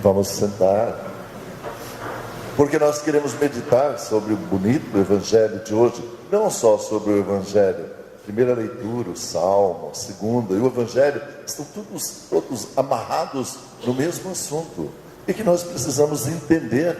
Vamos sentar, porque nós queremos meditar sobre o bonito Evangelho de hoje, não só sobre o Evangelho, primeira leitura, o Salmo, a segunda e o Evangelho, estão todos amarrados no mesmo assunto, e que nós precisamos entender,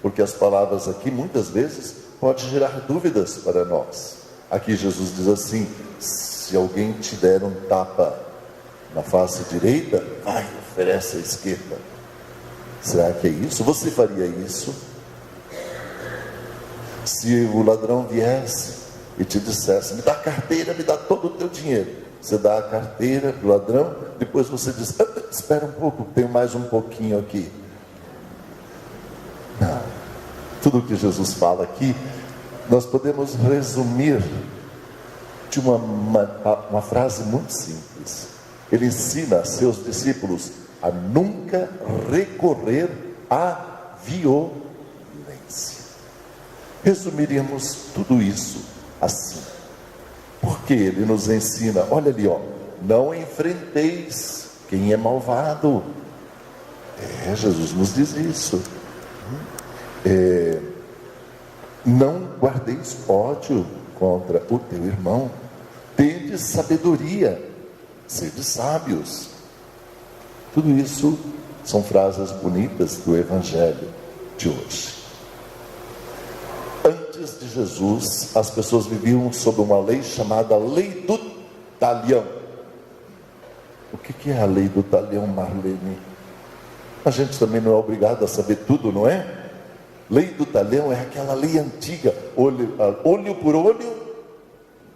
porque as palavras aqui muitas vezes podem gerar dúvidas para nós. Aqui Jesus diz assim: se alguém te der um tapa na face direita, vai, oferece a esquerda. Será que é isso? Você faria isso? Se o ladrão viesse e te dissesse: me dá a carteira, me dá todo o teu dinheiro, você dá a carteira para o ladrão, depois você diz: espera um pouco, tenho mais um pouquinho aqui. Não. Tudo o que Jesus fala aqui, nós podemos resumir de uma frase muito simples. Ele ensina a seus discípulos a nunca recorrer à violência. Resumiríamos tudo isso assim. Porque ele nos ensina, olha ali, não enfrenteis quem é malvado. Jesus nos diz isso. Não guardeis ódio contra o teu irmão. Tendes sabedoria, sede sábios. Tudo isso são frases bonitas do Evangelho de hoje. Antes de Jesus, as pessoas viviam sob uma lei chamada Lei do Talião. O que é a Lei do Talião, Marlene? A gente também não é obrigado a saber tudo, não é? Lei do Talião é aquela lei antiga, olho por olho,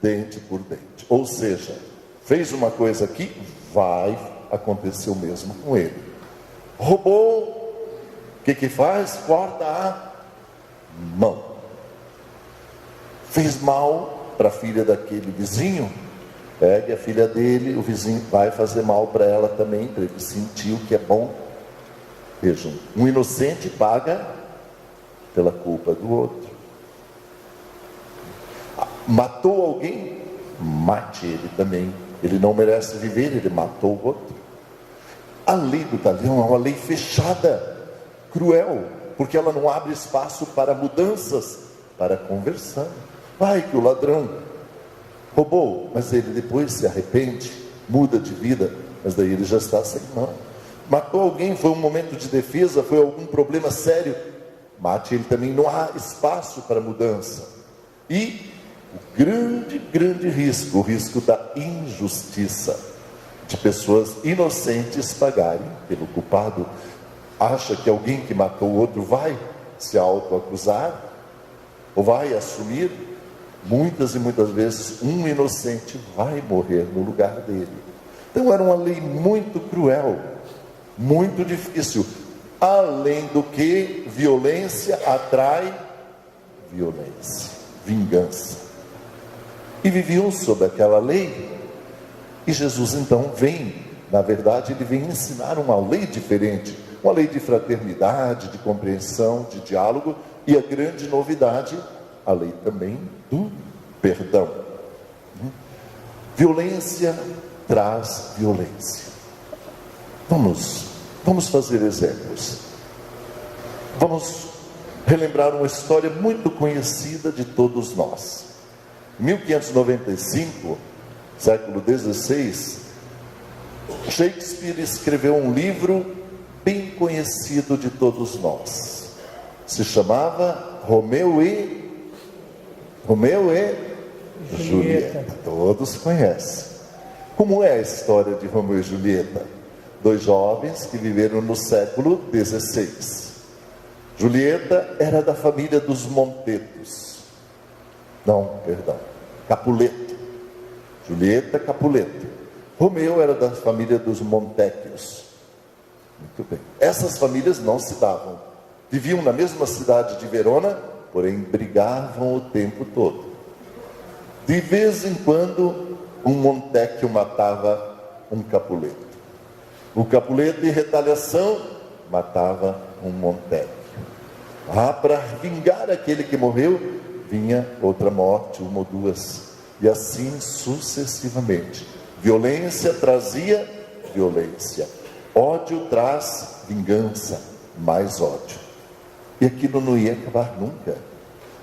dente por dente. Ou seja, fez uma coisa aqui, vai acontecer o mesmo com ele. Roubou, o que faz? Corta a mão. Fez mal para a filha daquele vizinho, pegue a filha dele, o vizinho vai fazer mal para ela também, para ele sentir o que é bom. Vejam, um inocente paga pela culpa do outro. Matou alguém, mate ele também. Ele não merece viver, ele matou o outro. A lei do talião é uma lei fechada, cruel, porque ela não abre espaço para mudanças, para conversão. Vai que o ladrão roubou, mas ele depois se arrepende, muda de vida, mas daí ele já está sem mão. Matou alguém, foi um momento de defesa, foi algum problema sério, mate ele também, não há espaço para mudança. E o grande risco, o risco da injustiça, de pessoas inocentes pagarem pelo culpado. Acha que alguém que matou o outro vai se autoacusar, ou vai assumir? Muitas e muitas vezes um inocente vai morrer no lugar dele. Então era uma lei muito cruel, muito difícil. Além do que, violência atrai violência, vingança. E viviam sob aquela lei. E Jesus então vem, na verdade, ele vem ensinar uma lei diferente, uma lei de fraternidade, de compreensão, de diálogo, e a grande novidade, a lei também do perdão. Violência traz violência. Vamos fazer exemplos. Vamos relembrar uma história muito conhecida de todos nós. Em 1595, século XVI, Shakespeare escreveu um livro bem conhecido de todos nós. Se chamava Romeu e Julieta. Todos conhecem. Como é a história de Romeu e Julieta? Dois jovens que viveram no século XVI. Julieta era da família dos Montetos. Capuleto. Julieta, Capuleto. Romeu era da família dos Montecchios. Muito bem. Essas famílias não se davam. Viviam na mesma cidade de Verona, porém brigavam o tempo todo. De vez em quando, um Montecchio matava um Capuleto. O Capuleto, em retaliação, matava um Montecchio. Para vingar aquele que morreu, vinha outra morte, uma ou duas. E assim sucessivamente. Violência trazia violência. Ódio traz vingança, mais ódio. E aquilo não ia acabar nunca.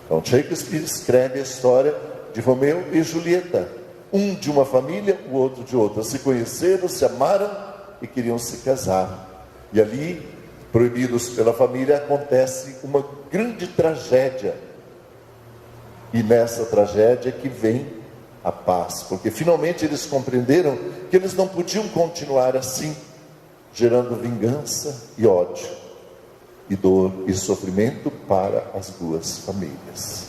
Então Shakespeare escreve a história de Romeu e Julieta. Um de uma família, o outro de outra. Se conheceram, se amaram e queriam se casar. E ali, proibidos pela família, acontece uma grande tragédia. E nessa tragédia que vem a paz. Porque finalmente eles compreenderam que eles não podiam continuar assim, gerando vingança e ódio, e dor e sofrimento para as duas famílias.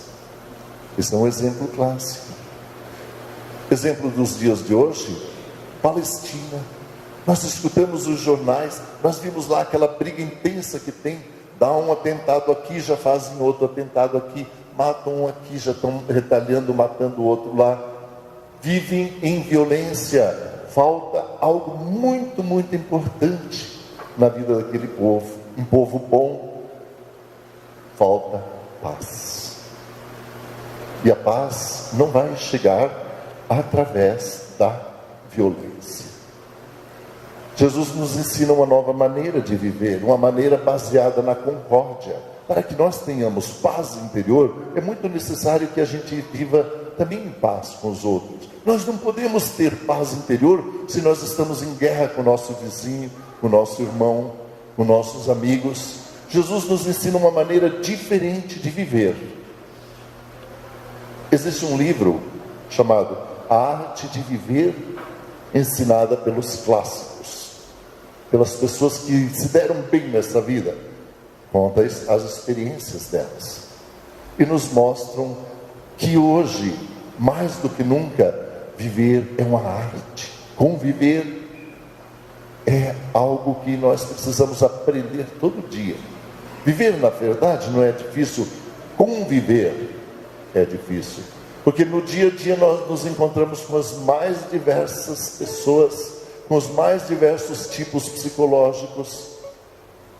Esse é um exemplo clássico. Exemplo dos dias de hoje, Palestina. Nós escutamos os jornais, nós vimos lá aquela briga intensa que tem, dá um atentado aqui, já fazem outro atentado aqui, matam um aqui, já estão retalhando, matando o outro lá. Vivem em violência. Falta algo muito, muito importante na vida daquele povo. Um povo bom. Falta paz. E a paz não vai chegar através da violência. Jesus nos ensina uma nova maneira de viver, uma maneira baseada na concórdia. Para que nós tenhamos paz interior, é muito necessário que a gente viva também em paz com os outros. Nós não podemos ter paz interior se nós estamos em guerra com o nosso vizinho, com o nosso irmão, com nossos amigos. Jesus nos ensina uma maneira diferente de viver. Existe um livro chamado A Arte de Viver, ensinada pelos clássicos, pelas pessoas que se deram bem nessa vida. Conta as experiências delas e nos mostram que hoje, mais do que nunca, viver é uma arte. Conviver é algo que nós precisamos aprender todo dia. Viver, na verdade, não é difícil. Conviver é difícil, porque no dia a dia nós nos encontramos com as mais diversas pessoas, com os mais diversos tipos psicológicos,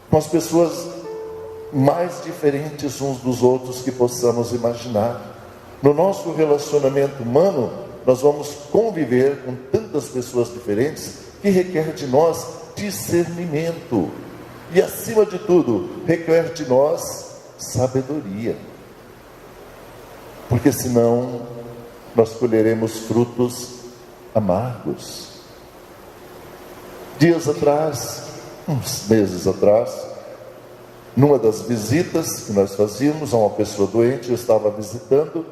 com as pessoas mais diferentes uns dos outros que possamos imaginar. No nosso relacionamento humano, nós vamos conviver com tantas pessoas diferentes que requer de nós discernimento. E acima de tudo, requer de nós sabedoria. Porque senão nós colheremos frutos amargos. Dias atrás, uns meses atrás, numa das visitas que nós fazíamos a uma pessoa doente, eu estava visitando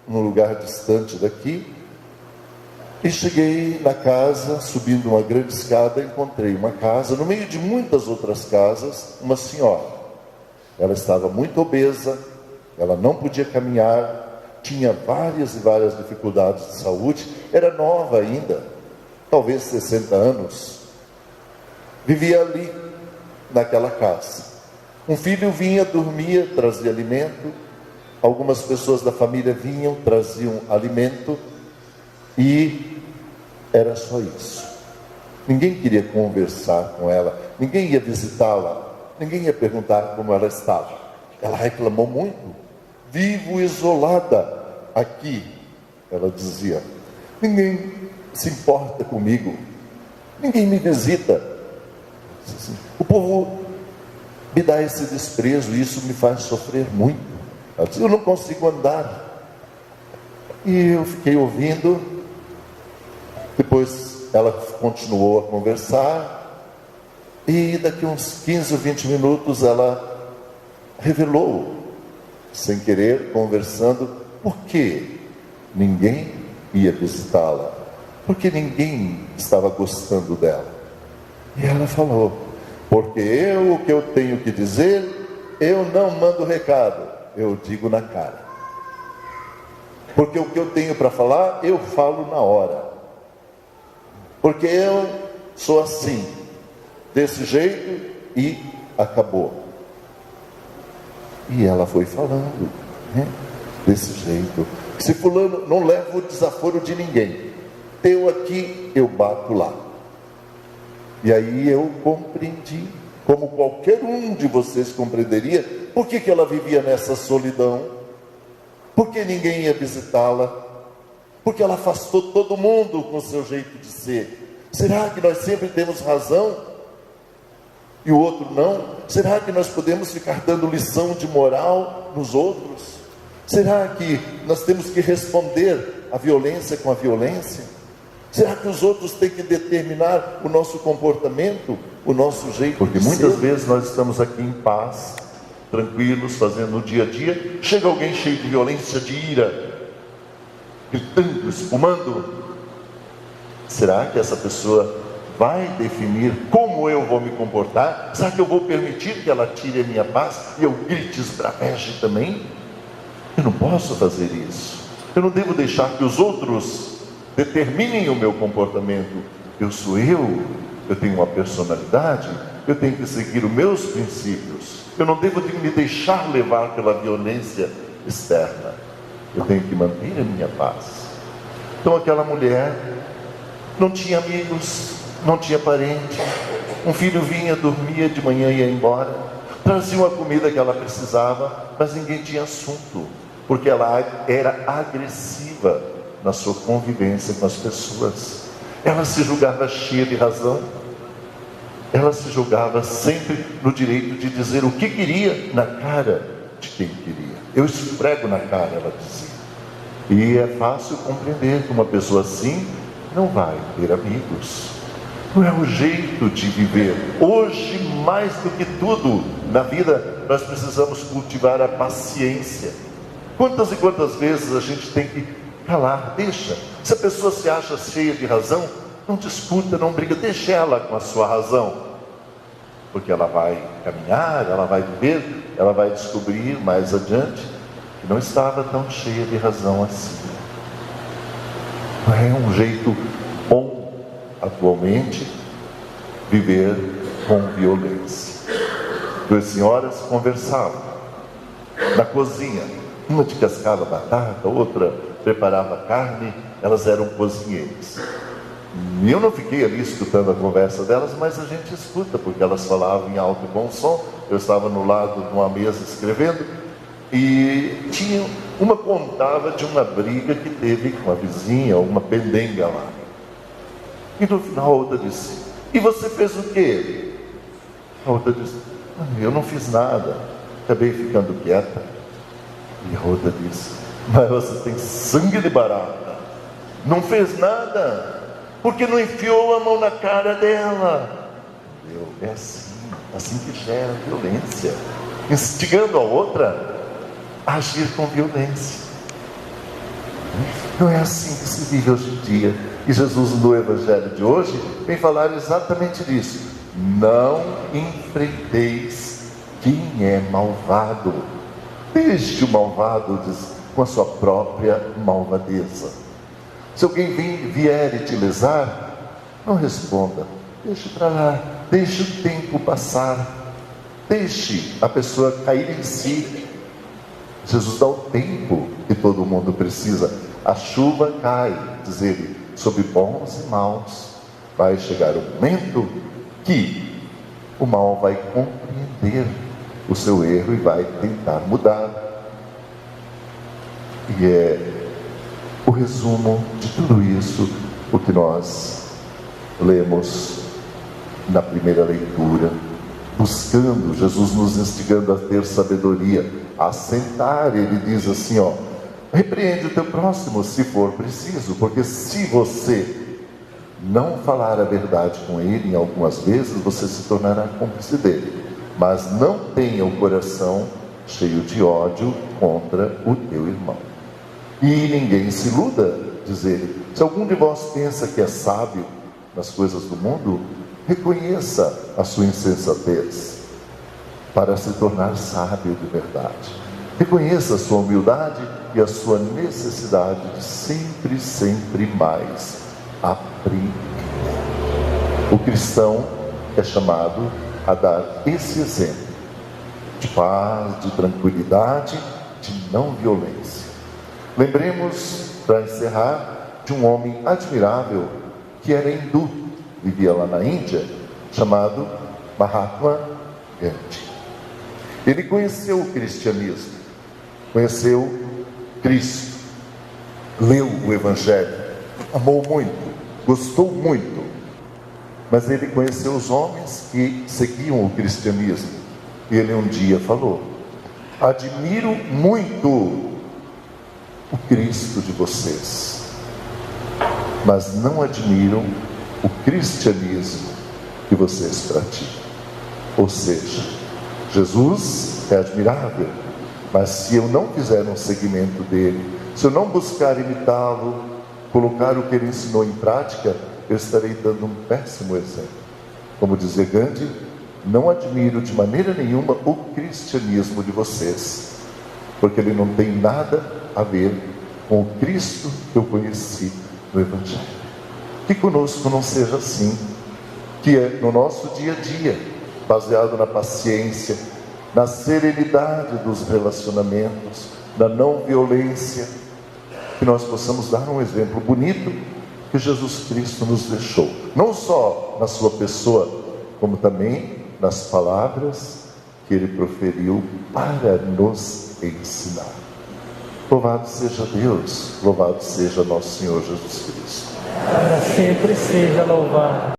num lugar distante daqui, e cheguei na casa, subindo uma grande escada, encontrei uma casa, no meio de muitas outras casas, uma senhora. Ela estava muito obesa, ela não podia caminhar, tinha várias e várias dificuldades de saúde, era nova ainda, talvez 60 anos, vivia ali, naquela casa. Um filho vinha, dormia, trazia alimento, algumas pessoas da família vinham, traziam alimento, e era só isso. Ninguém queria conversar com ela, ninguém ia visitá-la, ninguém ia perguntar como ela estava. Ela reclamou muito. Vivo isolada aqui, ela dizia. Ninguém se importa comigo, ninguém me visita. O povo me dá esse desprezo, e isso me faz sofrer muito. Ela disse, eu não consigo andar. E eu fiquei ouvindo. Depois ela continuou a conversar, e daqui uns 15 ou 20 minutos ela revelou, sem querer, conversando, por que ninguém ia visitá-la, porque ninguém estava gostando dela. E ela falou, porque o que eu tenho que dizer, eu não mando recado, eu digo na cara. Porque o que eu tenho para falar, eu falo na hora. Porque eu sou assim, desse jeito, e acabou. E ela foi falando, né? Desse jeito. Se fulano, não leva o desaforo de ninguém. Eu aqui, eu bato lá. E aí eu compreendi, como qualquer um de vocês compreenderia, por que ela vivia nessa solidão, por que ninguém ia visitá-la, porque ela afastou todo mundo com o seu jeito de ser. Será que nós sempre temos razão? e o outro não? Será que nós podemos ficar dando lição de moral nos outros? Será que nós temos que responder a violência com a violência? Será que os outros têm que determinar o nosso comportamento, o nosso jeito? Porque muitas vezes nós estamos aqui em paz, tranquilos, fazendo o dia a dia, chega alguém cheio de violência, de ira, gritando, espumando. Será que essa pessoa vai definir como eu vou me comportar? Será que eu vou permitir que ela tire a minha paz e eu grite, esbraveje também? Eu não posso fazer isso. Eu não devo deixar que os outros determinem o meu comportamento. Eu sou eu tenho uma personalidade, eu tenho que seguir os meus princípios. Eu não devo me deixar levar pela violência externa. Eu tenho que manter a minha paz. Então aquela mulher não tinha amigos, não tinha parente. Um filho vinha, dormia, de manhã ia embora, trazia uma comida que ela precisava, mas ninguém tinha assunto, porque ela era agressiva na sua convivência com as pessoas. Ela se julgava cheia de razão, ela se julgava sempre no direito de dizer o que queria na cara de quem queria. Eu esfrego na cara, ela dizia. E é fácil compreender que uma pessoa assim não vai ter amigos. Não é o jeito de viver. Hoje, mais do que tudo na vida, nós precisamos cultivar a paciência. Quantas e quantas vezes a gente tem que calar, deixa. Se a pessoa se acha cheia de razão, não discuta, não briga, deixa ela com a sua razão, porque ela vai caminhar, ela vai viver, ela vai descobrir mais adiante que não estava tão cheia de razão assim. Não é um jeito bom atualmente viver com violência. Duas senhoras conversavam na cozinha, uma descascava batata, outra preparava carne, elas eram cozinheiras. E eu não fiquei ali escutando a conversa delas, mas a gente escuta, porque elas falavam em alto e bom som. Eu estava no lado de uma mesa escrevendo, e tinha, uma contava de uma briga que teve com a vizinha, uma pendenga lá. E no final a outra disse: e você fez o quê? A outra disse: eu não fiz nada, acabei ficando quieta. E a outra disse: mas você tem sangue de barata, não fez nada, porque não enfiou a mão na cara dela. É assim que gera violência, instigando a outra a agir com violência. Não é assim que se vive hoje em dia. E Jesus, no Evangelho de hoje, vem falar exatamente disso. Não enfrenteis quem é malvado. Deixe o malvado com a sua própria malvadeza. Se alguém vier e te lesar, não responda. Deixe para lá, deixe o tempo passar, deixe a pessoa cair em si. Jesus dá o tempo que todo mundo precisa. A chuva cai, diz ele, sobre bons e maus. Vai chegar o momento que o mal vai compreender o seu erro e vai tentar mudar. E é o resumo de tudo isso o que nós lemos na primeira leitura, buscando, Jesus nos instigando a ter sabedoria, a sentar. Ele diz assim, repreende o teu próximo se for preciso, porque se você não falar a verdade com ele, em algumas vezes você se tornará cúmplice dele, mas não tenha o coração cheio de ódio contra o teu irmão. E ninguém se iluda, diz ele. Se algum de vós pensa que é sábio nas coisas do mundo, reconheça a sua insensatez para se tornar sábio de verdade. Reconheça a sua humildade e a sua necessidade de sempre mais aprender. O cristão é chamado a dar esse exemplo de paz, de tranquilidade, de não violência. Lembremos, para encerrar, de um homem admirável que era hindu, vivia lá na Índia, chamado Mahatma Gandhi. Ele conheceu o cristianismo, conheceu Cristo, leu o Evangelho, amou muito, gostou muito, Mas ele conheceu os homens que seguiam o cristianismo. E ele um dia falou: admiro muito o Cristo de vocês, mas não admiram o cristianismo que vocês praticam. Ou seja, Jesus é admirável, mas se eu não fizer um seguimento dele, se eu não buscar imitá-lo, colocar o que ele ensinou em prática, eu estarei dando um péssimo exemplo. Como dizia Gandhi, não admiro de maneira nenhuma o cristianismo de vocês, porque ele não tem nada a ver com o Cristo que eu conheci no Evangelho. Que conosco não seja assim, que é no nosso dia a dia, baseado na paciência, na serenidade dos relacionamentos, na não violência, que nós possamos dar um exemplo bonito que Jesus Cristo nos deixou, não só na sua pessoa, como também nas palavras que ele proferiu para nos ensinar. Louvado seja Deus, louvado seja nosso Senhor Jesus Cristo. Para sempre seja louvado.